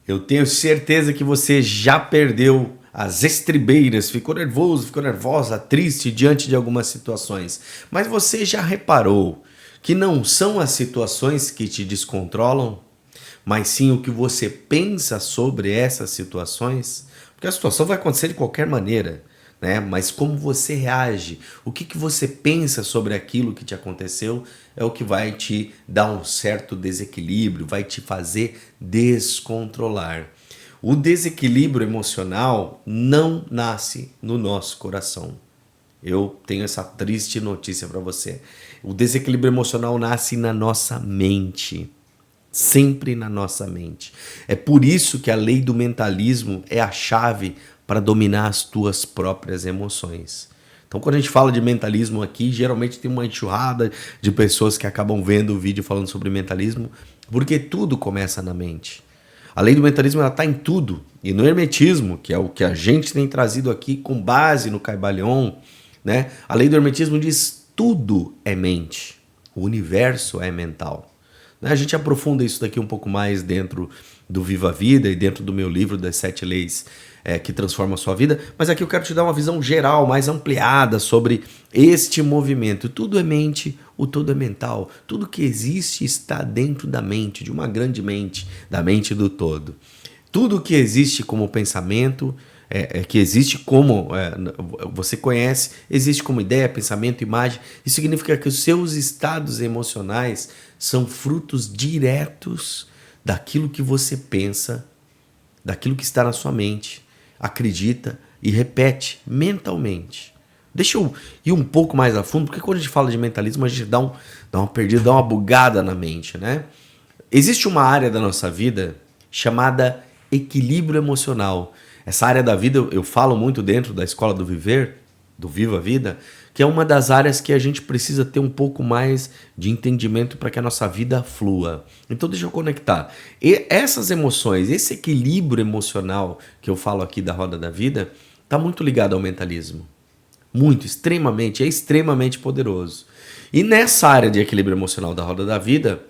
Eu tenho certeza que você já perdeu as estribeiras, ficou nervoso, ficou nervosa, triste diante de algumas situações. Mas você já reparou que não são as situações que te descontrolam, mas sim o que você pensa sobre essas situações? Porque a situação vai acontecer de qualquer maneira, né? Mas como você reage, o que você pensa sobre aquilo que te aconteceu é o que vai te dar um certo desequilíbrio, vai te fazer descontrolar. O desequilíbrio emocional não nasce no nosso coração. Eu tenho essa triste notícia para você. O desequilíbrio emocional nasce na nossa mente. Sempre na nossa mente. É por isso que a lei do mentalismo é a chave para dominar as tuas próprias emoções. Então, quando a gente fala de mentalismo aqui, geralmente tem uma enxurrada de pessoas que acabam vendo o vídeo falando sobre mentalismo, porque tudo começa na mente. A lei do mentalismo está em tudo. E no hermetismo, que é o que a gente tem trazido aqui com base no Caibalion, né? A lei do hermetismo diz tudo é mente. O universo é mental. A gente aprofunda isso daqui um pouco mais dentro do Viva a Vida e dentro do meu livro das 7 leis que transformam a sua vida, mas aqui eu quero te dar uma visão geral, mais ampliada sobre este movimento. Tudo é mente, o todo é mental. Tudo que existe está dentro da mente, de uma grande mente, da mente do todo. Tudo que existe como pensamento, que existe como você conhece, existe como ideia, pensamento, imagem. Isso significa que os seus estados emocionais são frutos diretos daquilo que você pensa, daquilo que está na sua mente, acredita e repete mentalmente. Deixa eu ir um pouco mais a fundo, porque quando a gente fala de mentalismo, a gente dá uma perdida, dá uma bugada na mente, né? Existe uma área da nossa vida chamada equilíbrio emocional. Essa área da vida eu falo muito dentro da Escola do Viver, do Viva a Vida, que é uma das áreas que a gente precisa ter um pouco mais de entendimento para que a nossa vida flua. Então deixa eu conectar. E essas emoções, esse equilíbrio emocional que eu falo aqui da roda da vida, está muito ligado ao mentalismo. Muito, extremamente, é extremamente poderoso. E nessa área de equilíbrio emocional da roda da vida,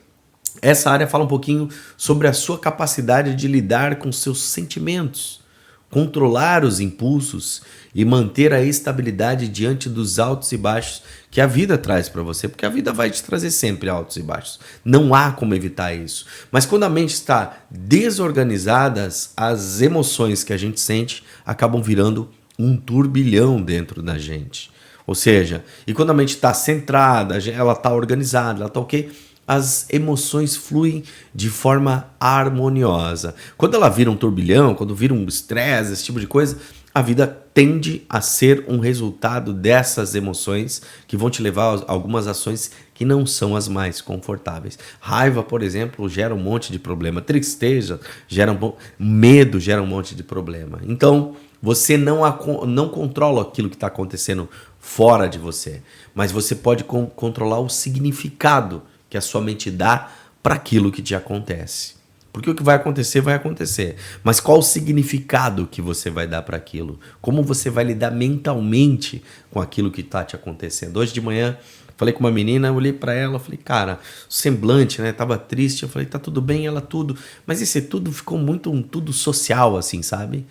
essa área fala um pouquinho sobre a sua capacidade de lidar com seus sentimentos, controlar os impulsos e manter a estabilidade diante dos altos e baixos que a vida traz para você, porque a vida vai te trazer sempre altos e baixos. Não há como evitar isso. Mas quando a mente está desorganizada, as emoções que a gente sente acabam virando um turbilhão dentro da gente. Ou seja, e quando a mente está centrada, ela está organizada, ela está ok, as emoções fluem de forma harmoniosa. Quando ela vira um turbilhão, quando vira um estresse, esse tipo de coisa, a vida tende a ser um resultado dessas emoções que vão te levar a algumas ações que não são as mais confortáveis. Raiva, por exemplo, gera um monte de problema. Tristeza gera medo, gera um monte de problema. Então, você não controla aquilo que está acontecendo fora de você, mas você pode controlar o significado que a sua mente dá para aquilo que te acontece. Porque o que vai acontecer. Mas qual o significado que você vai dar para aquilo? Como você vai lidar mentalmente com aquilo que está te acontecendo? Hoje de manhã, falei com uma menina, eu olhei para ela, falei, cara, o semblante, né, tava triste. Eu falei, tá tudo bem, ela tudo. Mas esse tudo ficou muito um tudo social, assim, sabe?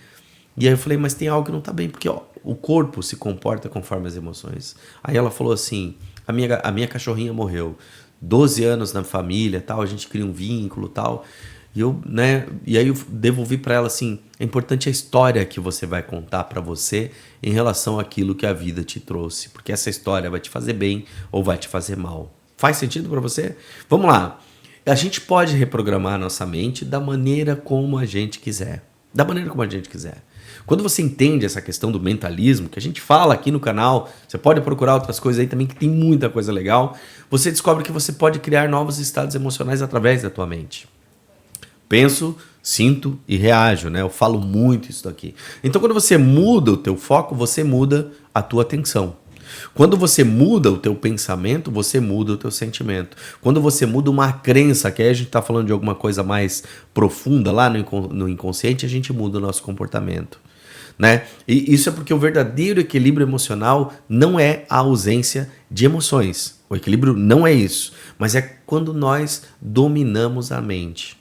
E aí eu falei, mas tem algo que não tá bem, porque ó, o corpo se comporta conforme as emoções. Aí ela falou assim, a minha cachorrinha morreu. 12 anos na família, tal, a gente cria um vínculo, tal. E aí eu devolvi para ela assim, é importante a história que você vai contar para você em relação àquilo que a vida te trouxe, porque essa história vai te fazer bem ou vai te fazer mal. Faz sentido para você? Vamos lá. A gente pode reprogramar a nossa mente da maneira como a gente quiser. Da maneira como a gente quiser. Quando você entende essa questão do mentalismo, que a gente fala aqui no canal, você pode procurar outras coisas aí também, que tem muita coisa legal, você descobre que você pode criar novos estados emocionais através da tua mente. Penso, sinto e reajo, né? Eu falo muito isso daqui. Então, quando você muda o teu foco, você muda a tua atenção. Quando você muda o teu pensamento, você muda o teu sentimento. Quando você muda uma crença, que aí a gente está falando de alguma coisa mais profunda lá no inconsciente, a gente muda o nosso comportamento. Né? E isso é porque o verdadeiro equilíbrio emocional não é a ausência de emoções. O equilíbrio não é isso, mas é quando nós dominamos a mente.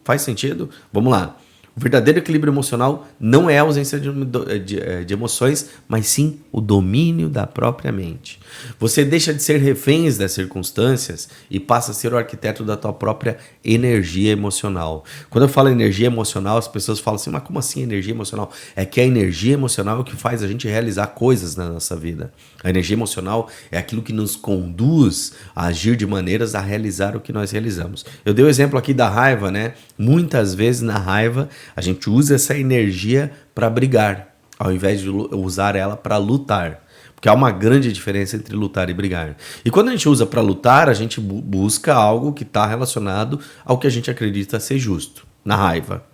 Faz sentido? Vamos lá. O verdadeiro equilíbrio emocional não é a ausência de emoções, mas sim o domínio da própria mente. Você deixa de ser reféns das circunstâncias e passa a ser o arquiteto da tua própria energia emocional. Quando eu falo energia emocional, as pessoas falam assim, mas como assim energia emocional? É que a energia emocional é o que faz a gente realizar coisas na nossa vida. A energia emocional é aquilo que nos conduz a agir de maneiras a realizar o que nós realizamos. Eu dei o exemplo aqui da raiva, né? Muitas vezes na raiva a gente usa essa energia para brigar, ao invés de usar ela para lutar. Porque há uma grande diferença entre lutar e brigar. E quando a gente usa para lutar, a gente busca algo que está relacionado ao que a gente acredita ser justo, na raiva.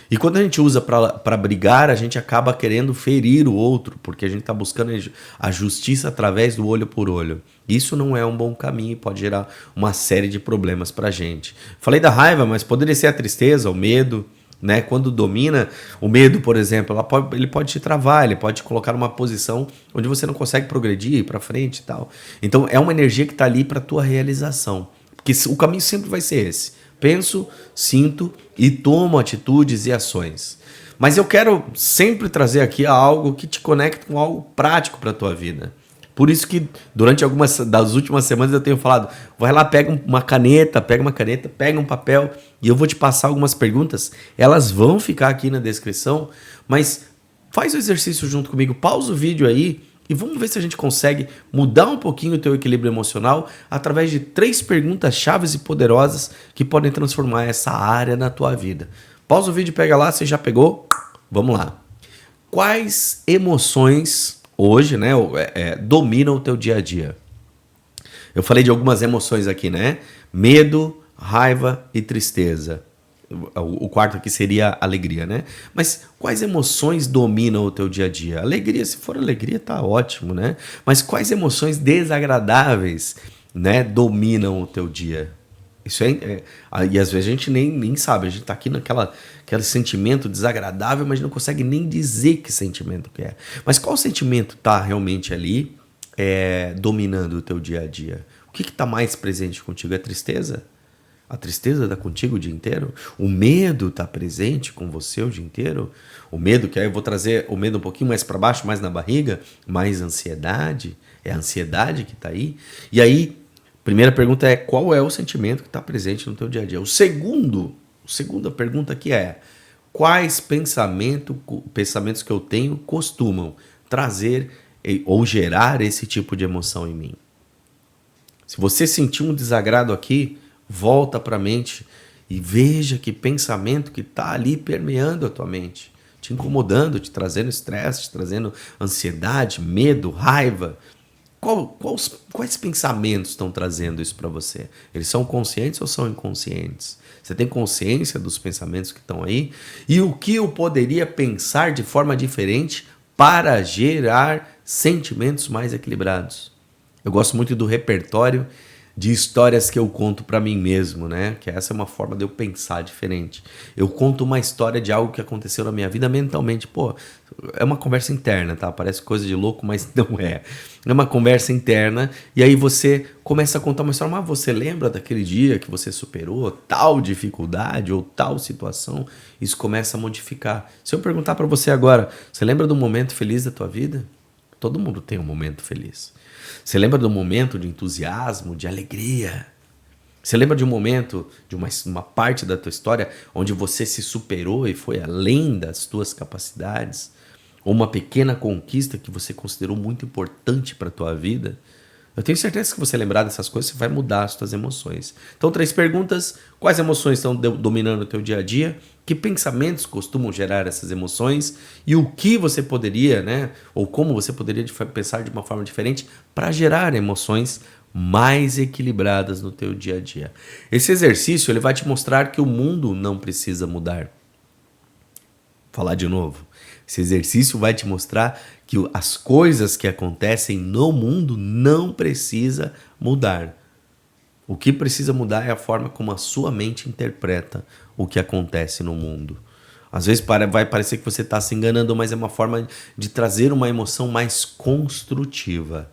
E quando a gente usa para brigar, a gente acaba querendo ferir o outro, porque a gente está buscando a justiça através do olho por olho. Isso não é um bom caminho e pode gerar uma série de problemas para a gente. Falei da raiva, mas poderia ser a tristeza, o medo, né? Quando domina o medo, por exemplo, ele pode te travar, ele pode te colocar numa posição onde você não consegue progredir, ir para frente e tal. Então é uma energia que está ali para a tua realização. Porque o caminho sempre vai ser esse. Penso, sinto e tomo atitudes e ações. Mas eu quero sempre trazer aqui algo que te conecte com algo prático para a tua vida. Por isso que durante algumas das últimas semanas eu tenho falado, vai lá, pega uma caneta, pega um papel e eu vou te passar algumas perguntas. Elas vão ficar aqui na descrição, mas faz o exercício junto comigo, pausa o vídeo aí e vamos ver se a gente consegue mudar um pouquinho o teu equilíbrio emocional através de 3 perguntas chaves e poderosas que podem transformar essa área na tua vida. Pausa o vídeo, pega lá, você já pegou? Vamos lá. Quais emoções hoje, né, dominam o teu dia a dia? Eu falei de algumas emoções aqui, né? Medo, raiva e tristeza. O quarto aqui seria alegria, né? Mas quais emoções dominam o teu dia a dia? Alegria, se for alegria, tá ótimo, né? Mas quais emoções desagradáveis, né, dominam o teu dia? Isso e às vezes a gente nem sabe, a gente tá aqui aquele sentimento desagradável, mas não consegue nem dizer que sentimento que é. Mas qual sentimento tá realmente ali dominando o teu dia a dia? O que tá mais presente contigo? É tristeza? A tristeza está contigo o dia inteiro? O medo está presente com você o dia inteiro? O medo, que aí eu vou trazer o medo um pouquinho mais para baixo, mais na barriga, mais ansiedade. É a ansiedade que está aí? E aí, primeira pergunta é, qual é o sentimento que está presente no teu dia a dia? Segunda pergunta aqui é, quais pensamentos que eu tenho costumam trazer ou gerar esse tipo de emoção em mim? Se você sentir um desagrado aqui, volta para a mente e veja que pensamento que está ali permeando a tua mente, te incomodando, te trazendo estresse, te trazendo ansiedade, medo, raiva. Quais pensamentos estão trazendo isso para você? Eles são conscientes ou são inconscientes? Você tem consciência dos pensamentos que estão aí? E o que eu poderia pensar de forma diferente para gerar sentimentos mais equilibrados? Eu gosto muito do repertório de histórias que eu conto para mim mesmo, né? Que essa é uma forma de eu pensar diferente. Eu conto uma história de algo que aconteceu na minha vida mentalmente. Pô, é uma conversa interna, tá? Parece coisa de louco, mas não é. É uma conversa interna e aí você começa a contar uma história. Mas você lembra daquele dia que você superou tal dificuldade ou tal situação? Isso começa a modificar. Se eu perguntar para você agora, você lembra do momento feliz da tua vida? Todo mundo tem um momento feliz. Você lembra do momento de entusiasmo, de alegria? Você lembra de um momento, de uma parte da tua história onde você se superou e foi além das tuas capacidades? Ou uma pequena conquista que você considerou muito importante para a tua vida? Eu tenho certeza que se você lembrar dessas coisas, você vai mudar as suas emoções. Então, 3 perguntas. Quais emoções estão dominando o teu dia a dia? Que pensamentos costumam gerar essas emoções? E o que você poderia, né? Ou como você poderia pensar de uma forma diferente para gerar emoções mais equilibradas no teu dia a dia? Esse exercício ele vai te mostrar que o mundo não precisa mudar. Vou falar de novo. Esse exercício vai te mostrar que as coisas que acontecem no mundo não precisa mudar. O que precisa mudar é a forma como a sua mente interpreta o que acontece no mundo. Às vezes vai parecer que você está se enganando, mas é uma forma de trazer uma emoção mais construtiva.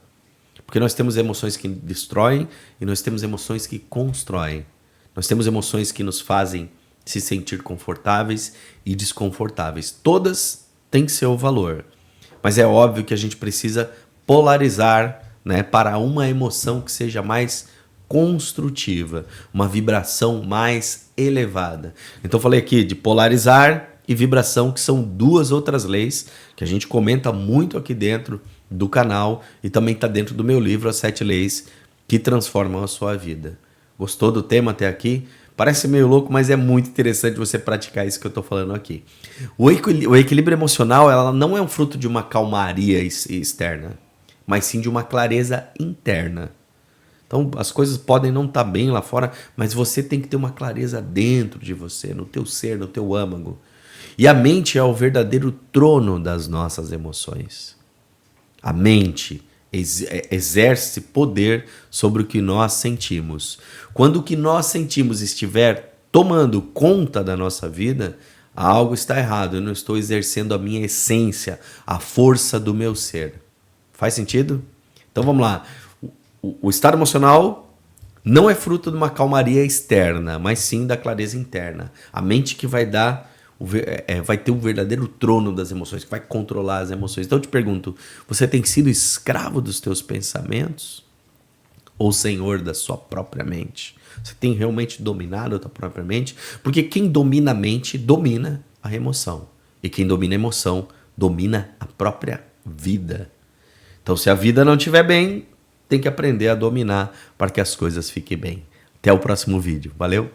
Porque nós temos emoções que destroem e nós temos emoções que constroem. Nós temos emoções que nos fazem se sentir confortáveis e desconfortáveis. Todas têm seu valor. Mas é óbvio que a gente precisa polarizar, né, para uma emoção que seja mais construtiva, uma vibração mais elevada. Então eu falei aqui de polarizar e vibração, que são duas outras leis que a gente comenta muito aqui dentro do canal e também está dentro do meu livro, As 7 Leis que Transformam a Sua Vida. Gostou do tema até aqui? Parece meio louco, mas é muito interessante você praticar isso que eu estou falando aqui. O equilíbrio emocional, ela não é um fruto de uma calmaria externa, mas sim de uma clareza interna. Então, as coisas podem não estar bem lá fora, mas você tem que ter uma clareza dentro de você, no teu ser, no teu âmago. E a mente é o verdadeiro trono das nossas emoções. A mente exerce poder sobre o que nós sentimos. Quando o que nós sentimos estiver tomando conta da nossa vida, algo está errado. Eu não estou exercendo a minha essência, a força do meu ser. Faz sentido? Então vamos lá. O estado emocional não é fruto de uma calmaria externa, mas sim da clareza interna. A mente que vai dar vai ter o verdadeiro trono das emoções, que vai controlar as emoções. Então eu te pergunto, você tem sido escravo dos teus pensamentos ou senhor da sua própria mente? Você tem realmente dominado a tua própria mente? Porque quem domina a mente, domina a emoção. E quem domina a emoção, domina a própria vida. Então se a vida não estiver bem, tem que aprender a dominar para que as coisas fiquem bem. Até o próximo vídeo. Valeu!